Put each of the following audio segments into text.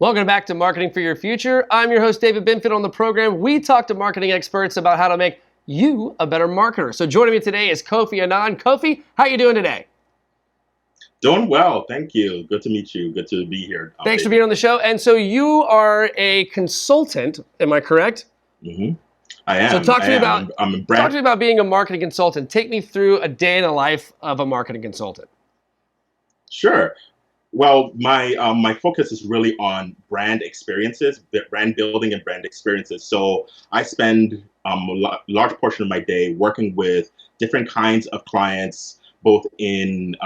Welcome back to Marketing for Your Future. I'm your host, David Binford. On the program, we talk to marketing experts about how to make you a better marketer. So joining me today is Kofi Annan. Kofi, how are you doing today? Doing well, thank you. Good to meet you. Good to be here, Thanks for David. being on the show. And so you are a consultant, am I correct? hmm I So am. talk I to me am. about I'm a talk brand. to me about being a marketing consultant. Take me through a day in the life of a marketing consultant. Sure. Well, my focus is really on brand experiences, brand building, and brand experiences. So I spend large portion of my day working with different kinds of clients, both in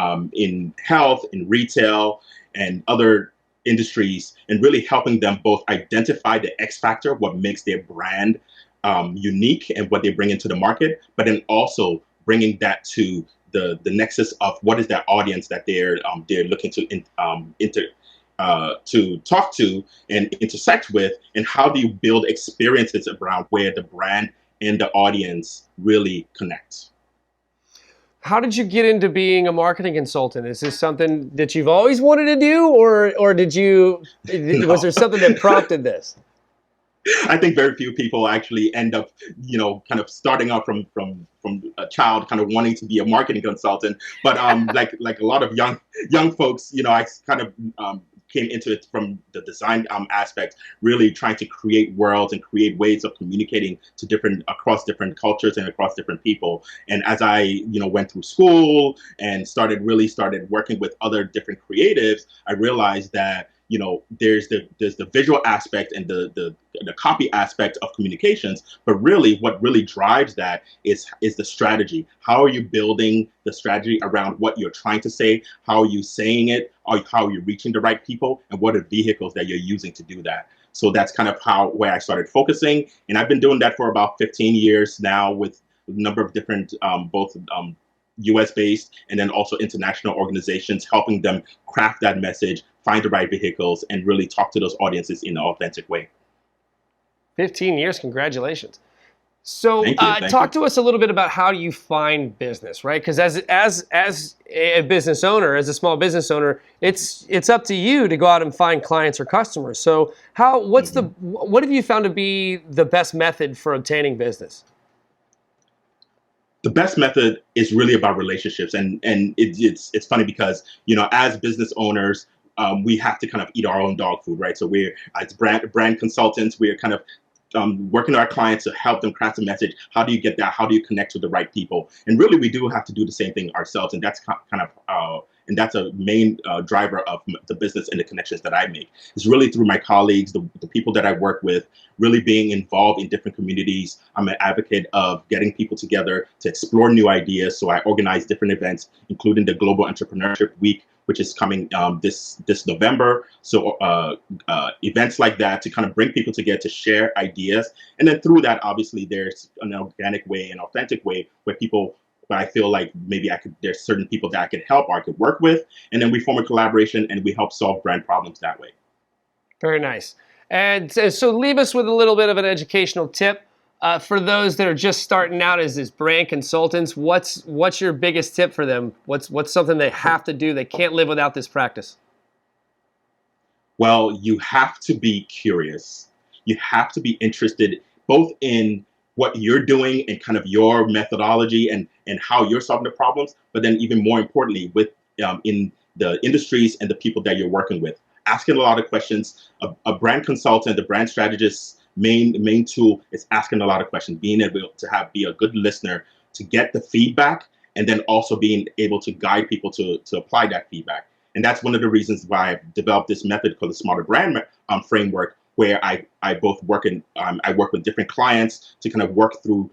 health, in retail, and other industries, and really helping them both identify the X factor, what makes their brand unique, and what they bring into the market, but then also bringing that to the nexus of what is that audience that they're looking to to talk to and intersect with, and how do you build experiences around where the brand and the audience really connect. How did you get into being a marketing consultant? Is this something that you've always wanted to do, or was No, there something that prompted this? I think very few people actually end up, kind of starting out from a child, kind of wanting to be a marketing consultant. But like a lot of young folks, I kind of came into it from the design aspect, really trying to create worlds and create ways of communicating to different across different cultures and across different people. And as I went through school and started working with other different creatives, I realized that there's the visual aspect and the copy aspect of communications, but really what really drives that is the strategy. How are you building the strategy around what you're trying to say? How are you saying it? How are you reaching the right people? And what are vehicles that you're using to do that? So that's kind of where I started focusing, and I've been doing that for about 15 years now with a number of different both US based and then also international organizations, helping them craft that message, find the right vehicles, and really talk to those audiences in an authentic way. 15 years, congratulations. So, Thank you. Thank talk you. to us a little bit about how you find business, right? Because as a business owner, as a small business owner, it's up to you to go out and find clients or customers. So, Mhm. what have you found to be the best method for obtaining business? The best method is really about relationships, and it's funny because as business owners, we have to kind of eat our own dog food, right? So we're as brand consultants, we're kind of working with our clients to help them craft a message. How do you get that? How do you connect with the right people? And really, we do have to do the same thing ourselves, and that's kind of and that's a main driver of the business and the connections that I make. It's really through my colleagues, the people that I work with, really being involved in different communities. I'm an advocate of getting people together to explore new ideas. So I organize different events, including the Global Entrepreneurship Week, which is coming this November. So events like that to kind of bring people together to share ideas, and then through that, obviously, there's an organic way, an authentic way where people. But I feel like maybe I could. There's certain people that I could help or I could work with, and then we form a collaboration and we help solve brand problems that way. Very nice. And so, leave us with a little bit of an educational tip for those that are just starting out as brand consultants. What's your biggest tip for them? What's something they have to do? They can't live without this practice. Well, you have to be curious. You have to be interested both in what you're doing and kind of your methodology and how you're solving the problems, but then even more importantly, with in the industries and the people that you're working with. Asking a lot of questions. A brand consultant, a brand strategist's main tool is asking a lot of questions, being able to be a good listener to get the feedback, and then also being able to guide people to apply that feedback. And that's one of the reasons why I've developed this method called the Smarter Brand framework, where I both work in I work with different clients to kind of work through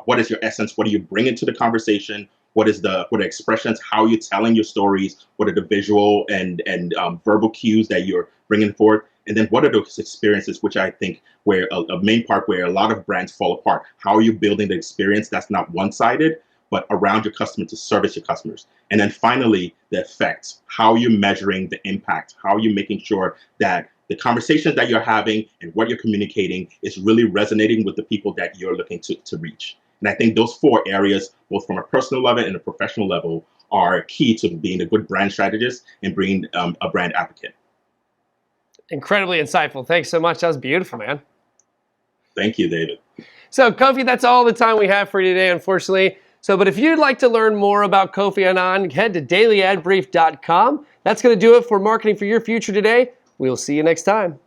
what is your essence, what do you bring into the conversation, what are expressions, how are you telling your stories, what are the visual and verbal cues that you're bringing forth, and then what are those experiences, which I think where a main part where a lot of brands fall apart. How are you building the experience that's not one-sided, but around your customer to service your customers? And then finally, the effect. How are you measuring the impact? How are you making sure that the conversations that you're having and what you're communicating is really resonating with the people that you're looking to reach? And I think those four areas, both from a personal level and a professional level, are key to being a good brand strategist and being a brand advocate. Incredibly insightful. Thanks so much. That was beautiful, man. Thank you, David. So, Kofi, that's all the time we have for you today, unfortunately. But if you'd like to learn more about Kofi Annan, head to dailyadbrief.com. That's going to do it for Marketing for Your Future today. We'll see you next time.